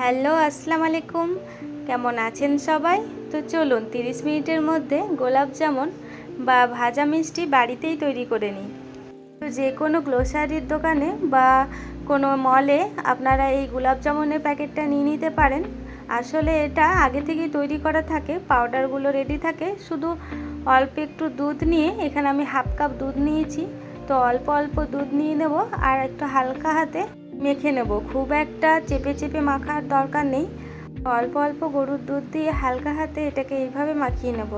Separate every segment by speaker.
Speaker 1: Hello, আসসালামু আলাইকুম। কেমন আছেন সবাই? তো চলুন 30 মিনিটের মধ্যে গোলাপ জামুন বা ভাজা মিষ্টি বাড়িতেই তৈরি করে নিই। তো যে কোনো গ্রোসারির দোকানে বা কোনো মলে আপনারা এই গোলাপ জামুনের প্যাকেটটা নিয়ে নিতে পারেন। আসলে এটা আগে থেকেই তৈরি করা থাকে, পাউডারগুলো রেডি থাকে, শুধু অল্প একটু দুধ নিয়ে, এখানে আমি হাফ কাপ দুধ নিয়েছি, তো অল্প অল্প দুধ নিয়ে নেব আর একটু হালকা হাতে মেখে নেব। খুব একটা চেপে চেপে মাখার দরকার নেই, অল্প অল্প গরুর দুধ দিয়ে হালকা হাতে এটাকে এইভাবে মাখিয়ে নেব।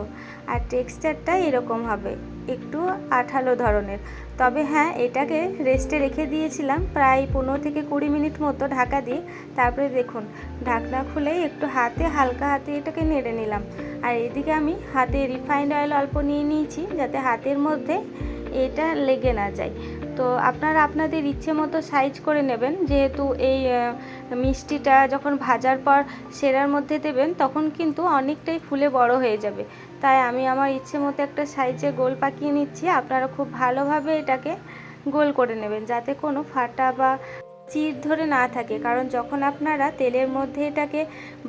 Speaker 1: আর টেক্সচারটা এরকম হবে, একটু আঠালো ধরনের। তবে হ্যাঁ, এটাকে রেস্টে রেখে দিয়েছিলাম প্রায় 15 থেকে 20 মিনিট মতো ঢাকা দিয়ে। তারপরে দেখুন, ঢাকনা খুলে একটু হালকা হাতে এটাকে নেড়ে নিলাম। আর এদিকে আমি হাতে রিফাইন্ড অয়েল অল্প নিয়ে নিয়েছি, যাতে হাতের মধ্যে এটা লেগে না যায়। তো আপনারা আপনাদের ইচ্ছে মতো সাইজ করে নেবেন, যেহেতু এই মিষ্টিটা যখন ভাজার পর সেরার মধ্যে দেবেন তখন কিন্তু অনেকটাই ফুলে বড় হয়ে যাবে। তাই আমি আমার ইচ্ছে মতো একটা সাইজে গোল পাকিয়ে নিচ্ছি। আপনারা খুব ভালোভাবে এটাকে গোল করে নেবেন, যাতে কোনো ফাটা বা চিড় ধরে না থাকে, কারণ যখন আপনারা তেলের মধ্যে এটাকে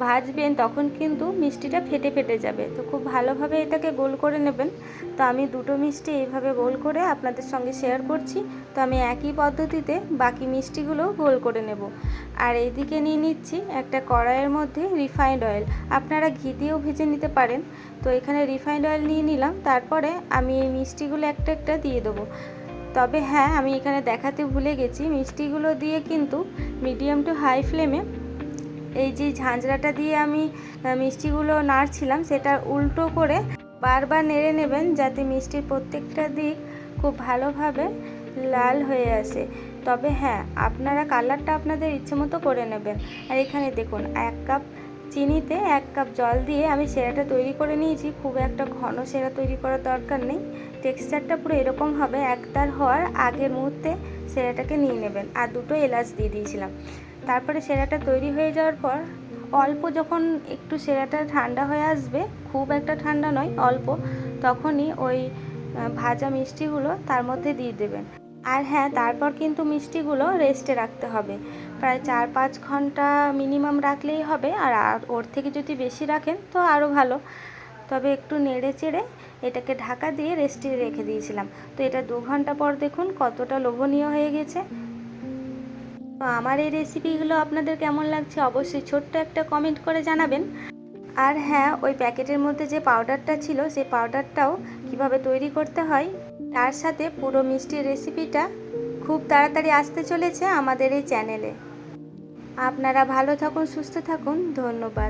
Speaker 1: ভাজবেন তখন কিন্তু মিষ্টিটা ফেটে ফেটে যাবে। তো খুব ভালোভাবে এটাকে গোল করে নেবেন। তো আমি দুটো মিষ্টি এইভাবে গোল করে আপনাদের সঙ্গে শেয়ার করছি। তো আমি একই পদ্ধতিতে বাকি মিষ্টিগুলোও গোল করে নেব। আর এইদিকে নিয়ে নিচ্ছি একটা কড়াইয়ের মধ্যে রিফাইন্ড অয়েল, আপনারা ঘি দিয়েও ভেজে নিতে পারেন। তো এখানে রিফাইন্ড অয়েল নিয়ে নিলাম, তারপরে আমি এই মিষ্টিগুলো একটা একটা দিয়ে দেবো। তবে হ্যাঁ, আমি এখানে দেখাতে ভুলে গেছি, মিষ্টিগুলো দিয়ে কিন্তু মিডিয়াম টু হাই ফ্লেমে এই যে ঝাঁঝরাটা দিয়ে আমি মিষ্টিগুলো নাড়ছিলাম, সেটা উল্টো করে বারবার নেড়ে নেবেন, যাতে মিষ্টির প্রত্যেকটা দিক খুব ভালোভাবে লাল হয়ে আসে। তবে হ্যাঁ, আপনারা কালারটা আপনাদের ইচ্ছে মতো করে নেবেন। আর এখানে দেখুন, 1 কাপ চিনিতে 1 কাপ জল দিয়ে আমি সেরাটা তৈরি করে নিয়েছি। খুব একটা ঘন সেরা তৈরি করার দরকার নেই, টেক্সচারটা পুরো এরকম হবে। একতার হওয়ার আগের মুহূর্তে সেরাটাকে নিয়ে নেবেন। আর দুটো এলাচ দিয়ে দিয়েছিলাম। তারপরে সেরাটা তৈরি হয়ে যাওয়ার পর অল্প যখন একটু সেরাটা ঠান্ডা হয়ে আসবে, খুব একটা ঠান্ডা নয়, অল্প, তখনই ওই ভাজা মিষ্টিগুলো তার মধ্যে দিয়ে দেবেন। আর হ্যাঁ, তারপর কিন্তু মিষ্টিগুলো রেস্টে রাখতে হবে, প্রায় 4-5 ঘন্টা মিনিমাম রাখলেই হবে। আর ওর থেকে যদি বেশি রাখেন তো আরও ভালো। তবে একটু নেড়ে চেড়ে এটাকে ঢাকা দিয়ে রেস্টে রেখে দিয়েছিলাম। তো এটা 2 ঘন্টা পর দেখুন কতটা লোভনীয় হয়ে গেছে। তো আমার এই রেসিপিগুলো আপনাদের কেমন লাগছে অবশ্যই ছোট্ট একটা কমেন্ট করে জানাবেন। আর হ্যাঁ, ওই প্যাকেটের মধ্যে যে পাউডারটা ছিল সেই পাউডারটাও কিভাবে তৈরি করতে হয় তার সাথে পুরো মিষ্টির রেসিপিটা খুব তাড়াতাড়ি আসতে চলেছে আমাদের এই চ্যানেলে। আপনারা ভালো থাকুন, সুস্থ থাকুন, ধন্যবাদ।